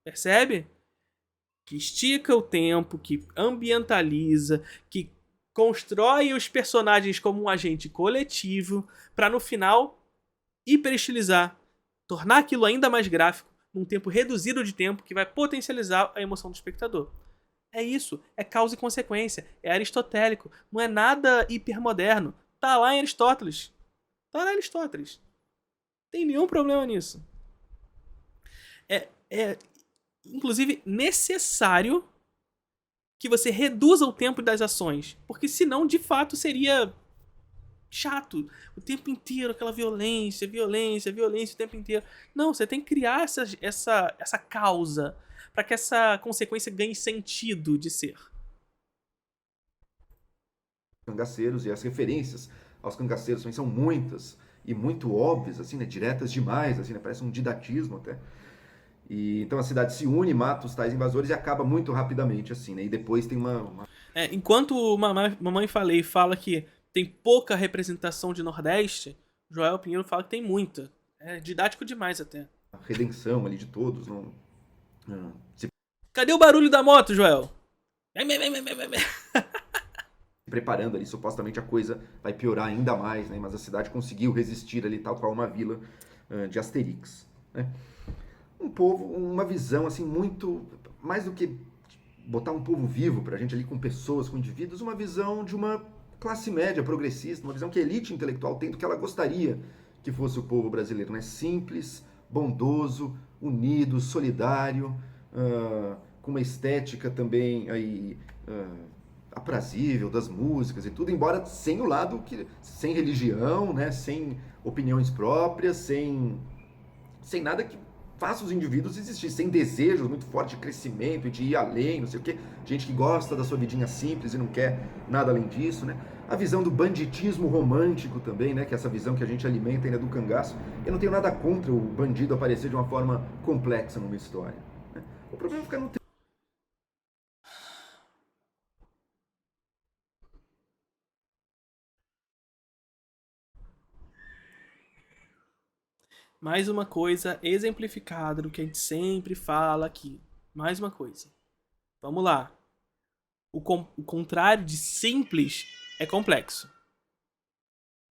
percebe? Que estica o tempo, que ambientaliza, que constrói os personagens como um agente coletivo, para no final hiperestilizar, tornar aquilo ainda mais gráfico, num tempo reduzido de tempo que vai potencializar a emoção do espectador. É isso, é causa e consequência, é aristotélico, não é nada hipermoderno. Tá lá em Aristóteles. Tá lá em Aristóteles. Não tem nenhum problema nisso. É inclusive necessário que você reduza o tempo das ações, porque senão de fato seria chato o tempo inteiro, aquela violência, violência, violência o tempo inteiro. Não, você tem que criar essa causa para que essa consequência ganhe sentido de ser. Cangaceiros, e as referências aos cangaceiros também são muitas e muito óbvias, assim, né? Diretas demais, assim, né? Parece um didatismo até. E então a cidade se une, mata os tais invasores e acaba muito rapidamente, assim, né? E depois tem uma... Enquanto Mamãe Falei fala que tem pouca representação de Nordeste, Joel Pinheiro fala que tem muita. É didático demais até. redenção ali de todos, não... se Cadê o barulho da moto, Joel? preparando ali, supostamente a coisa vai piorar ainda mais, né? Mas a cidade conseguiu resistir ali, tal qual uma vila de Asterix, né? Um povo, uma visão assim muito, mais do que botar um povo vivo pra gente ali com pessoas, com indivíduos, uma visão de uma classe média progressista, uma visão que a elite intelectual tem do que ela gostaria que fosse o povo brasileiro, né? Simples, bondoso, unido, solidário, com uma estética também aí aprazível das músicas e tudo, embora sem o lado que sem religião, né? Sem opiniões próprias, sem nada que faça os indivíduos existir, sem desejos muito fortes de crescimento e de ir além, não sei o quê. Gente que gosta da sua vidinha simples e não quer nada além disso, né? A visão do banditismo romântico também, né? Que é essa visão que a gente alimenta ainda do cangaço. Eu não tenho nada contra o bandido aparecer de uma forma complexa numa história, né? O problema fica no Mais uma coisa exemplificada do que a gente sempre fala aqui. Mais uma coisa. Vamos lá. O contrário de simples é complexo.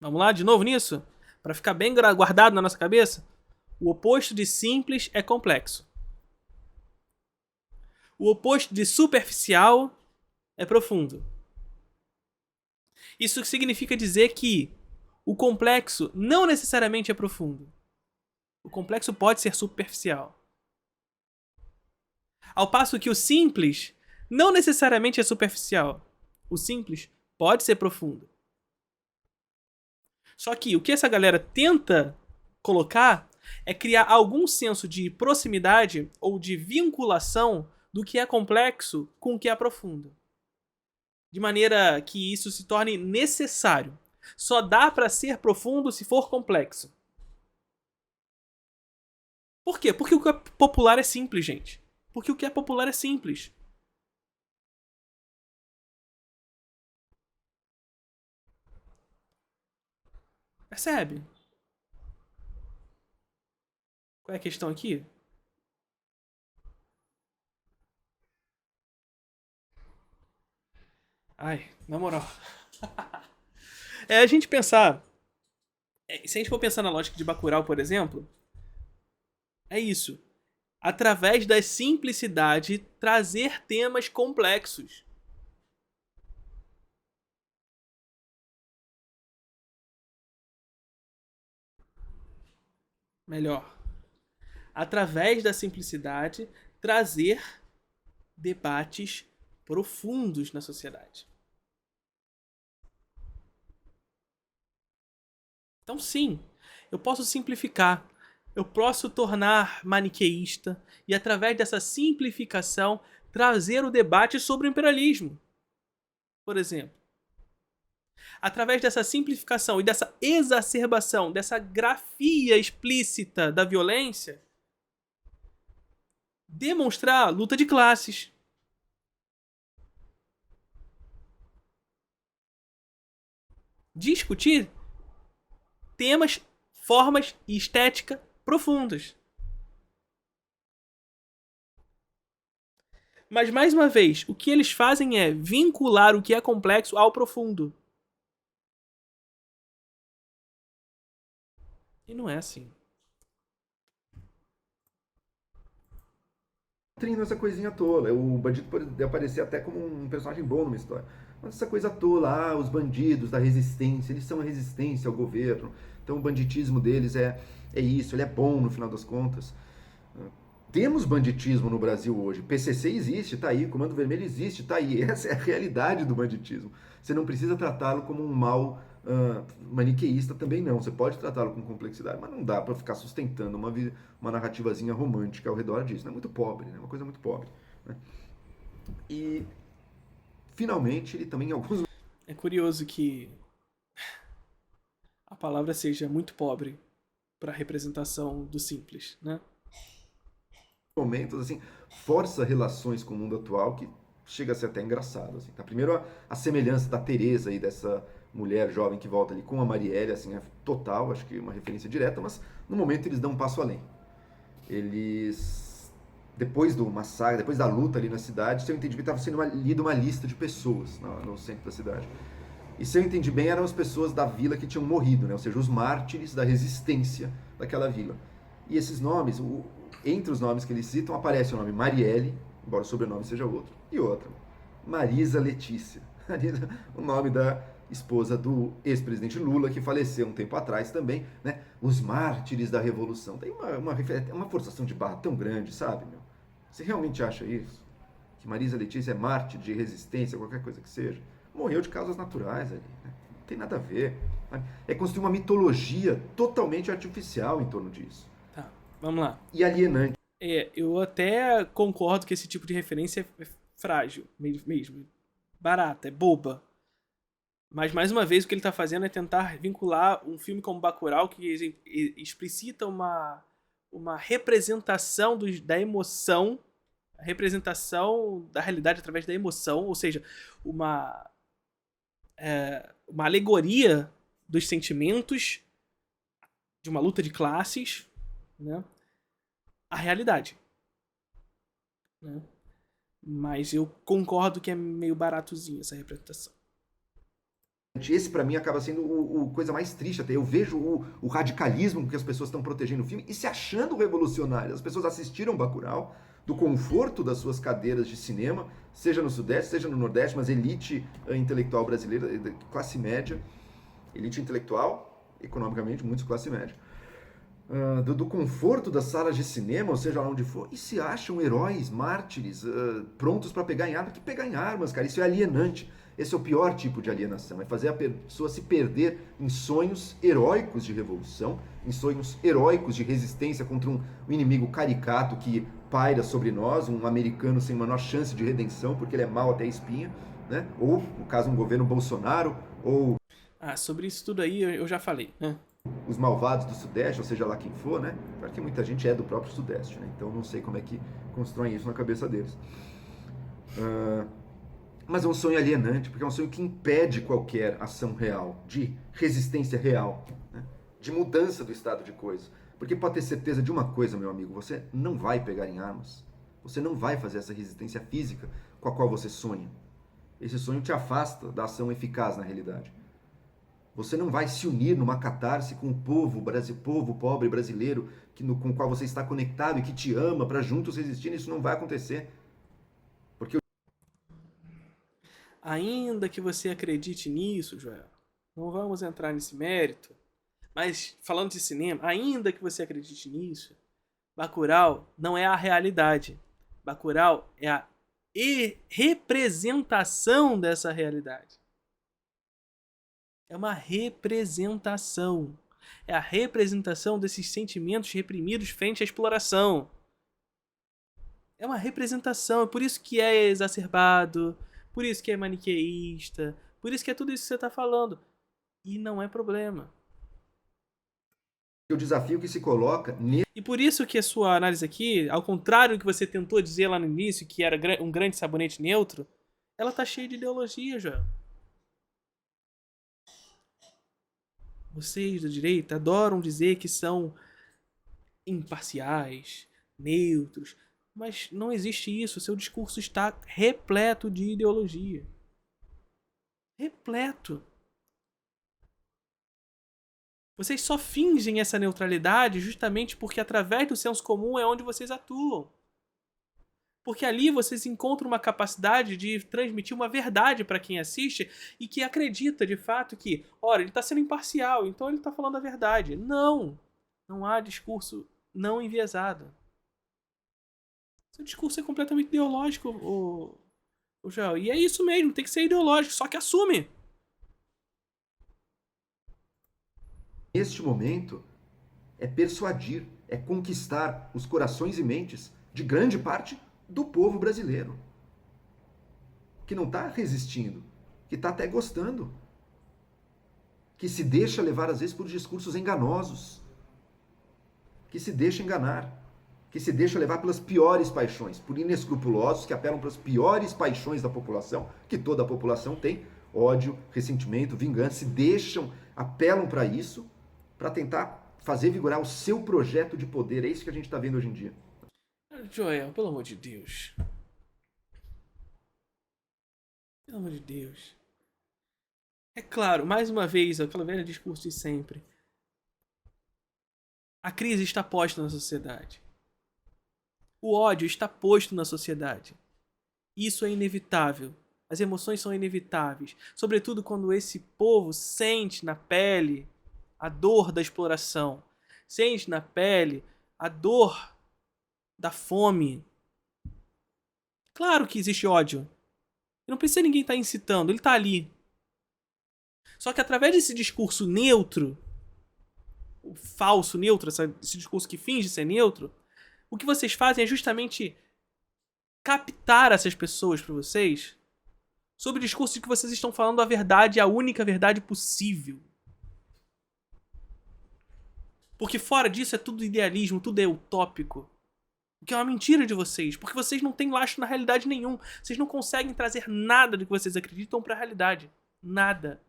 Vamos lá de novo nisso? Para ficar bem guardado na nossa cabeça? O oposto de simples é complexo. O oposto de superficial é profundo. Isso significa dizer que o complexo não necessariamente é profundo. O complexo pode ser superficial. Ao passo que o simples não necessariamente é superficial. O simples pode ser profundo. Só que o que essa galera tenta colocar é criar algum senso de proximidade ou de vinculação do que é complexo com o que é profundo. De maneira que isso se torne necessário. Só dá para ser profundo se for complexo. Por quê? Porque o que é popular é simples, gente. Porque o que é popular é simples. Percebe? Qual é a questão aqui? Ai, na moral. A gente pensar... Se a gente for pensar na lógica de Bacurau, por exemplo, é isso. Através da simplicidade, trazer temas complexos. Melhor. Através da simplicidade, trazer debates profundos na sociedade. Então, sim, eu posso simplificar, eu posso tornar maniqueísta e, através dessa simplificação, trazer o debate sobre o imperialismo, por exemplo. Através dessa simplificação e dessa exacerbação, dessa grafia explícita da violência, demonstrar luta de classes. Discutir temas, formas e estética profundas. Mas, mais uma vez, o que eles fazem é vincular o que é complexo ao profundo. E não é assim. Trino essa coisinha tola. O bandido pode aparecer até como um personagem bom numa história. Mas essa coisa tola, os bandidos da resistência, eles são a resistência ao governo. Então o banditismo deles é isso, ele é bom no final das contas. Temos banditismo no Brasil hoje. PCC existe, tá aí. Comando Vermelho existe, tá aí. Essa é a realidade do banditismo. Você não precisa tratá-lo como um mal maniqueísta também não. Você pode tratá-lo com complexidade, mas não dá para ficar sustentando uma narrativazinha romântica ao redor disso. É muito pobre, né? Uma coisa muito pobre. Né? E, finalmente, ele também, em alguns É curioso que a palavra seja muito pobre para a representação do simples, né? momentos, assim, força relações com o mundo atual que chega a ser até engraçado, assim, tá? Primeiro, a semelhança da Teresa aí, dessa mulher jovem que volta ali com a Marielle, assim, é total, acho que uma referência direta, mas no momento eles dão um passo além. Eles, depois do massacre, depois da luta ali na cidade, se eu entendi bem, estava sendo lida uma lista de pessoas no centro da cidade. E se eu entendi bem, eram as pessoas da vila que tinham morrido, né? Ou seja, os mártires da resistência daquela vila. E esses nomes, entre os nomes que eles citam, aparece o nome Marielle, embora o sobrenome seja outro, e outra, Marisa Letícia. O nome da esposa do ex-presidente Lula, que faleceu um tempo atrás também, né? Os mártires da Revolução. Tem uma forçação de barra tão grande, sabe, meu? Você realmente acha isso? Que Marisa Letícia é mártir de resistência, qualquer coisa que seja? Morreu de causas naturais ali, né? Não tem nada a ver. Sabe? É construir uma mitologia totalmente artificial em torno disso. Tá, vamos lá. E alienante. Eu até concordo que esse tipo de referência é frágil, mesmo. Barata, é boba. Mas, mais uma vez, o que ele está fazendo é tentar vincular um filme como Bacurau, que explicita uma representação da emoção, a representação da realidade através da emoção, ou seja, uma alegoria dos sentimentos de uma luta de classes, né? A realidade. Né? Mas eu concordo que é meio baratozinho essa representação. Esse, pra mim, acaba sendo o coisa mais triste até. Eu vejo o radicalismo com que as pessoas estão protegendo o filme e se achando revolucionárias. As pessoas assistiram Bacurau do conforto das suas cadeiras de cinema, seja no Sudeste, seja no Nordeste, mas elite intelectual brasileira, classe média, elite intelectual, economicamente, muitos classe média. Do conforto das salas de cinema, ou seja lá onde for, e se acham heróis, mártires, prontos para pegar em armas. Que pegar em armas, cara, isso é alienante. Esse é o pior tipo de alienação, é fazer a pessoa se perder em sonhos heróicos de revolução, em sonhos heróicos de resistência contra um inimigo caricato que paira sobre nós, um americano sem a menor chance de redenção, porque ele é mau até a espinha, né? Ou, no caso, um governo Bolsonaro, ou sobre isso tudo aí eu já falei, né? Os malvados do Sudeste, ou seja lá quem for, né? Porque muita gente é do próprio Sudeste, né? Então não sei como é que constroem isso na cabeça deles. Mas é um sonho alienante, porque é um sonho que impede qualquer ação real, de resistência real, né? De mudança do estado de coisas. Porque pode ter certeza de uma coisa, meu amigo, você não vai pegar em armas. Você não vai fazer essa resistência física com a qual você sonha. Esse sonho te afasta da ação eficaz na realidade. Você não vai se unir numa catarse com o povo pobre brasileiro com o qual você está conectado e que te ama para juntos resistir. Isso não vai acontecer. Porque Ainda que você acredite nisso, Joel, não vamos entrar nesse mérito, mas falando de cinema, ainda que você acredite nisso, Bacurau não é a realidade. Bacurau é a representação dessa realidade. É uma representação. É a representação desses sentimentos reprimidos frente à exploração. É uma representação. É por isso que é exacerbado. Por isso que é maniqueísta. Por isso que é tudo isso que você está falando. E não é problema. o desafio que se coloca E por isso que a sua análise aqui, ao contrário do que você tentou dizer lá no início, que era um grande sabonete neutro, ela tá cheia de ideologia, Joel. Vocês da direita adoram dizer que são imparciais, neutros, mas não existe isso. Seu discurso está repleto de ideologia. Repleto. Vocês só fingem essa neutralidade justamente porque através do senso comum é onde vocês atuam. Porque ali vocês encontram uma capacidade de transmitir uma verdade para quem assiste e que acredita de fato que, ora, ele está sendo imparcial, então ele está falando a verdade. Não! Não há discurso não enviesado. Seu discurso é completamente ideológico, o Joel. E é isso mesmo, tem que ser ideológico, só que assume. Neste momento, é persuadir, é conquistar os corações e mentes de grande parte do povo brasileiro. Que não está resistindo, que está até gostando. Que se deixa levar, às vezes, por discursos enganosos. Que se deixa enganar. Que se deixa levar pelas piores paixões, por inescrupulosos que apelam para as piores paixões da população, que toda a população tem, ódio, ressentimento, vingança, se deixam, apelam para isso, para tentar fazer vigorar o seu projeto de poder. É isso que a gente está vendo hoje em dia. Joel, pelo amor de Deus. Pelo amor de Deus. É claro, mais uma vez, aquele velho discurso de sempre. A crise está posta na sociedade. O ódio está posto na sociedade. Isso é inevitável. As emoções são inevitáveis. Sobretudo quando esse povo sente na pele a dor da exploração. Sente na pele a dor da fome. Claro que existe ódio. E não precisa ninguém estar incitando, ele está ali. Só que através desse discurso neutro, o falso neutro, esse discurso que finge ser neutro, o que vocês fazem é justamente captar essas pessoas para vocês sob o discurso de que vocês estão falando a verdade, a única verdade possível. Porque fora disso é tudo idealismo, tudo é utópico. O que é uma mentira de vocês, porque vocês não têm lastro na realidade nenhum. Vocês não conseguem trazer nada do que vocês acreditam para a realidade. Nada.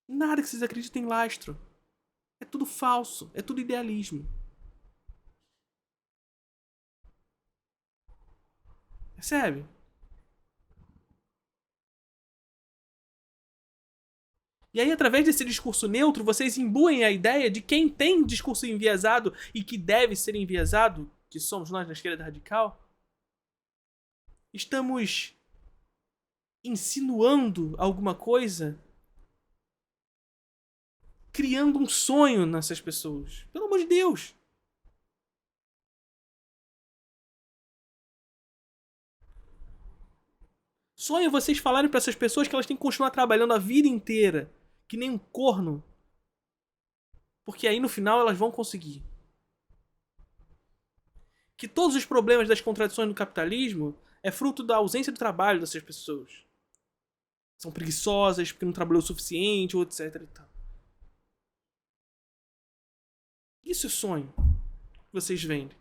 Nada que vocês acreditem tem lastro. É tudo falso, é tudo idealismo. Percebe? E aí, através desse discurso neutro, vocês imbuem a ideia de quem tem discurso enviesado e que deve ser enviesado, que somos nós na esquerda radical, estamos insinuando alguma coisa, criando um sonho nessas pessoas. Pelo amor de Deus! Sonho vocês falarem para essas pessoas que elas têm que continuar trabalhando a vida inteira, que nem um corno. Porque aí no final elas vão conseguir. Que todos os problemas das contradições do capitalismo é fruto da ausência de trabalho dessas pessoas. São preguiçosas, porque não trabalhou o suficiente, ou etc e tal. Isso é sonho que vocês vendem.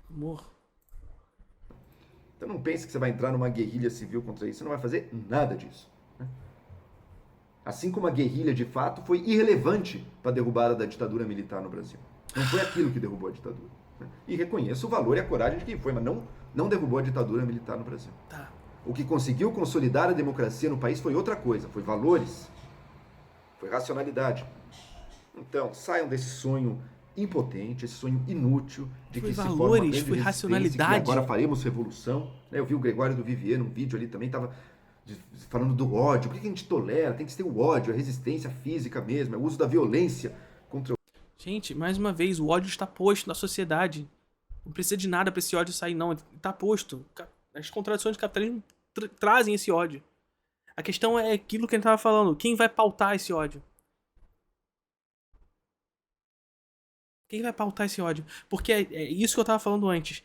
Amor. Então não pense que você vai entrar numa guerrilha civil contra isso. Você não vai fazer nada disso. Assim como a guerrilha, de fato, foi irrelevante para a derrubada da ditadura militar no Brasil. Não foi aquilo que derrubou a ditadura. E reconheço o valor e a coragem de quem foi, mas não derrubou a ditadura militar no Brasil. Tá. O que conseguiu consolidar a democracia no país foi outra coisa, foi valores, foi racionalidade. Então, saiam desse sonho impotente, esse sonho inútil de Foi que valores, se forma uma grande foi resistência, racionalidade. que agora faremos revolução. Eu vi o Gregório do Vivier num vídeo ali também, estava falando do ódio. Por que a gente tolera? Tem que ter o ódio, a resistência física mesmo, é o uso da violência contra o... Gente, mais uma vez, o ódio está posto na sociedade. Não precisa de nada para esse ódio sair, não. Está posto. As contradições do capitalismo trazem esse ódio. A questão é aquilo que a gente estava falando. Quem vai pautar esse ódio? Quem vai pautar esse ódio? Porque é isso que eu estava falando antes.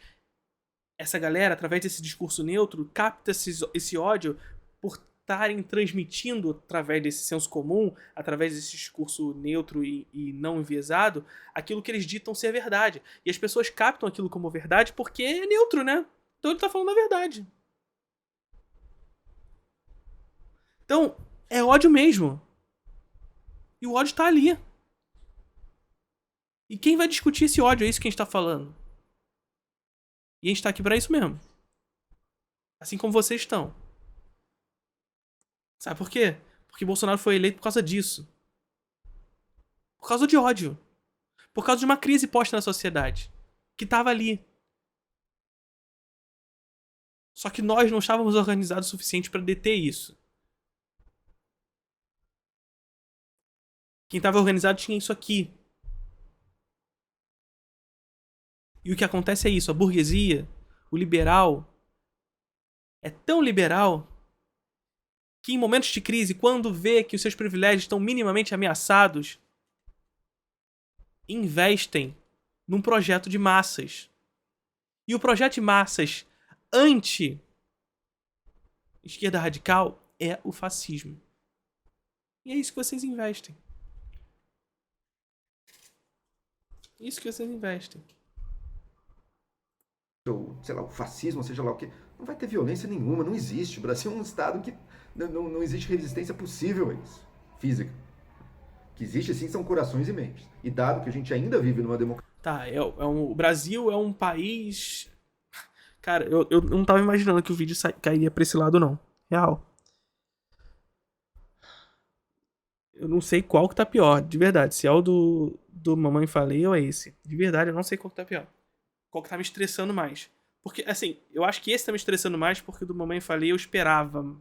Essa galera, através desse discurso neutro, capta esse ódio por estarem transmitindo, através desse senso comum, através desse discurso neutro e não enviesado, aquilo que eles ditam ser verdade. E as pessoas captam aquilo como verdade porque é neutro, né? Então ele está falando a verdade. Então, é ódio mesmo. E o ódio está ali. E quem vai discutir esse ódio? É isso que a gente tá falando. E a gente tá aqui pra isso mesmo. Assim como vocês estão. Sabe por quê? Porque Bolsonaro foi eleito por causa disso. Por causa de ódio. Por causa de uma crise posta na sociedade. Que tava ali. Só que nós não estávamos organizados o suficiente para deter isso. Quem estava organizado tinha isso aqui. E o que acontece é isso. A burguesia, o liberal, é tão liberal que em momentos de crise, quando vê que os seus privilégios estão minimamente ameaçados, investem num projeto de massas. E o projeto de massas anti-esquerda radical é o fascismo. E é isso que vocês investem. Isso que vocês investem. Ou, sei lá, o fascismo, seja lá o quê, não vai ter violência nenhuma, não existe. O Brasil é um estado que não existe resistência possível a isso, física. O que existe, sim, são corações e mentes. E dado que a gente ainda vive numa democracia... Tá, o Brasil é um país... Cara, eu não tava imaginando que o vídeo cairia pra esse lado, não. Real. Eu não sei qual que tá pior, de verdade. Se é o do Mamãe Falei ou é esse. De verdade, eu não sei qual que tá pior. Qual que tá me estressando mais. Porque, assim, eu acho que esse tá me estressando mais porque o do Mamãe Falei eu esperava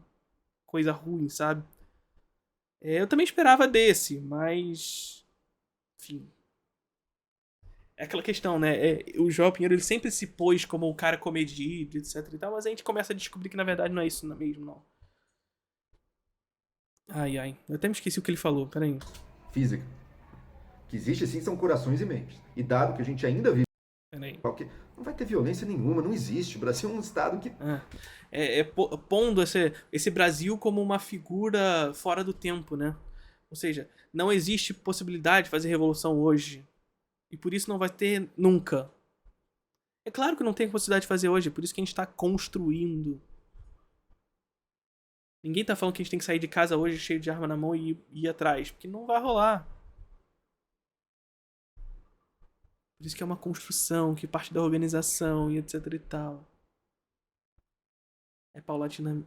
coisa ruim, sabe? Eu também esperava desse, mas... Enfim. É aquela questão, né? O João Pinheiro ele sempre se pôs como o cara comedido, etc e tal, mas a gente começa a descobrir que na verdade não é isso mesmo, não. Ai, ai. Eu até me esqueci o que ele falou, peraí. física. O que existe, sim, são corações e mentes. E dado que a gente ainda vive... Peraí. Não vai ter violência nenhuma, não existe. O Brasil é um estado que... Pondo esse Brasil como uma figura fora do tempo, né? Ou seja, não existe possibilidade de fazer revolução hoje. E por isso não vai ter nunca. É claro que não tem possibilidade de fazer hoje, é por isso que a gente tá construindo. Ninguém tá falando que a gente tem que sair de casa hoje cheio de arma na mão e ir atrás, porque não vai rolar. Por isso que é uma construção, que parte da organização e etc e tal. É paulatino.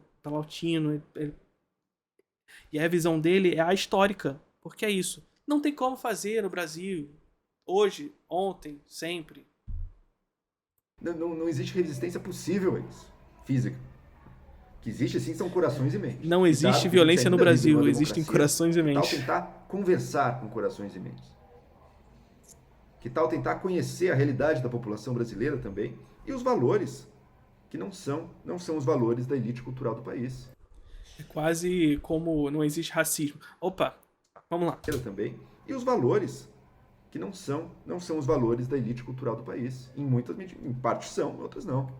E a visão dele é a histórica. Porque é isso. Não tem como fazer no Brasil. Hoje, ontem, sempre. Não existe resistência possível a isso, física. O que existe, sim, são corações e mentes. Não existe violência no Brasil, existem corações e mentes. Que mentes. tal tentar conversar com corações e mentes? Que tal tentar conhecer a realidade da população brasileira também e os valores que não são os valores da elite cultural do país. É quase como não existe racismo. Opa, vamos lá. Também. E os valores que não são os valores da elite cultural do país. Em parte são, em outras não.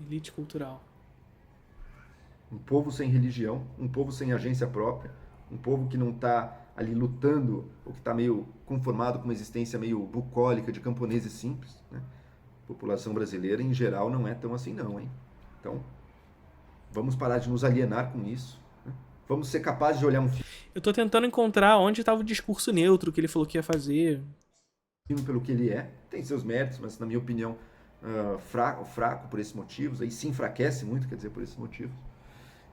Elite cultural. Um povo sem religião, um povo sem agência própria, um povo que não está ali lutando, ou que está meio conformado com uma existência meio bucólica de camponeses simples, né? A população brasileira, em geral, não é tão assim não, hein? Então, vamos parar de nos alienar com isso, né? Vamos ser capazes de olhar um Eu tô tentando encontrar onde estava o discurso neutro que ele falou que ia fazer. filme pelo que ele é, tem seus méritos, mas na minha opinião, fraco por esses motivos, aí se enfraquece muito, quer dizer, por esses motivos.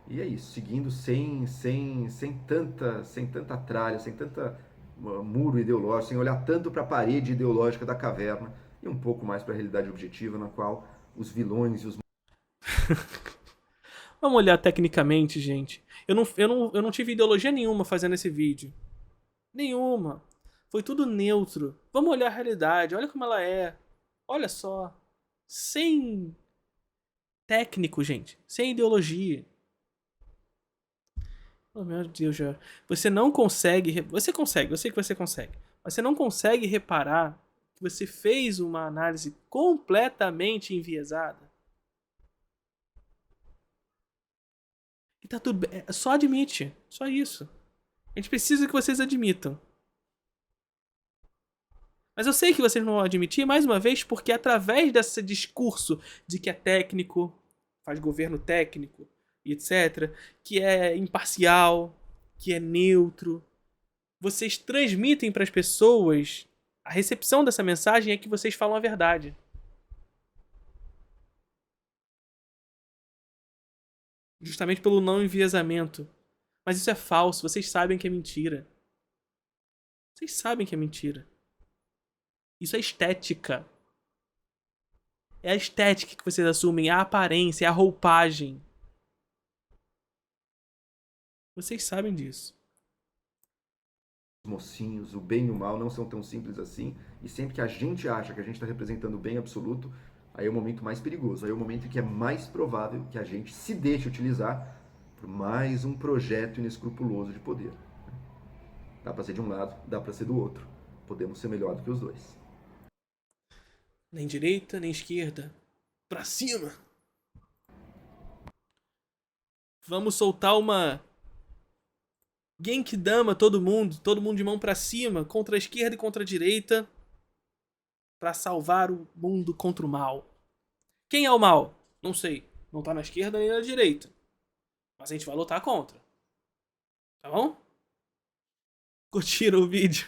E é isso, seguindo sem tanta tralha, sem tanta muro ideológico, sem olhar tanto para a parede ideológica da caverna e um pouco mais para a realidade objetiva na qual os vilões e os... Vamos olhar tecnicamente, gente. Eu não tive ideologia nenhuma fazendo esse vídeo. Nenhuma. Foi tudo neutro. Vamos olhar a realidade. Olha como ela é. Olha só. Sem técnico, gente. Sem ideologia. Oh, meu Deus, já. Você não consegue. Você consegue, eu sei que você consegue. Mas você não consegue reparar que você fez uma análise completamente enviesada. E tá tudo bem. Só admite. Só isso. A gente precisa que vocês admitam. Mas eu sei que vocês não vão admitir, mais uma vez, porque através desse discurso de que é técnico, faz governo técnico, e etc., que é imparcial, que é neutro, vocês transmitem para as pessoas, a recepção dessa mensagem é que vocês falam a verdade. Justamente pelo não enviesamento. Mas isso é falso, vocês sabem que é mentira. Vocês sabem que é mentira. Isso é estética. É a estética que vocês assumem, é a aparência, é a roupagem. Vocês sabem disso. Os mocinhos, o bem e o mal não são tão simples assim. E sempre que a gente acha que a gente está representando o bem absoluto, aí é o momento mais perigoso. Aí é o momento em que é mais provável que a gente se deixe utilizar por mais um projeto inescrupuloso de poder. Dá para ser de um lado, dá para ser do outro. Podemos ser melhor do que os dois. Nem direita, nem esquerda. Pra cima! Vamos soltar uma Genkidama, todo mundo de mão pra cima, contra a esquerda e contra a direita, pra salvar o mundo contra o mal. Quem é o mal? Não sei. Não tá na esquerda nem na direita. Mas a gente vai lutar contra. Tá bom? Curtiram o vídeo?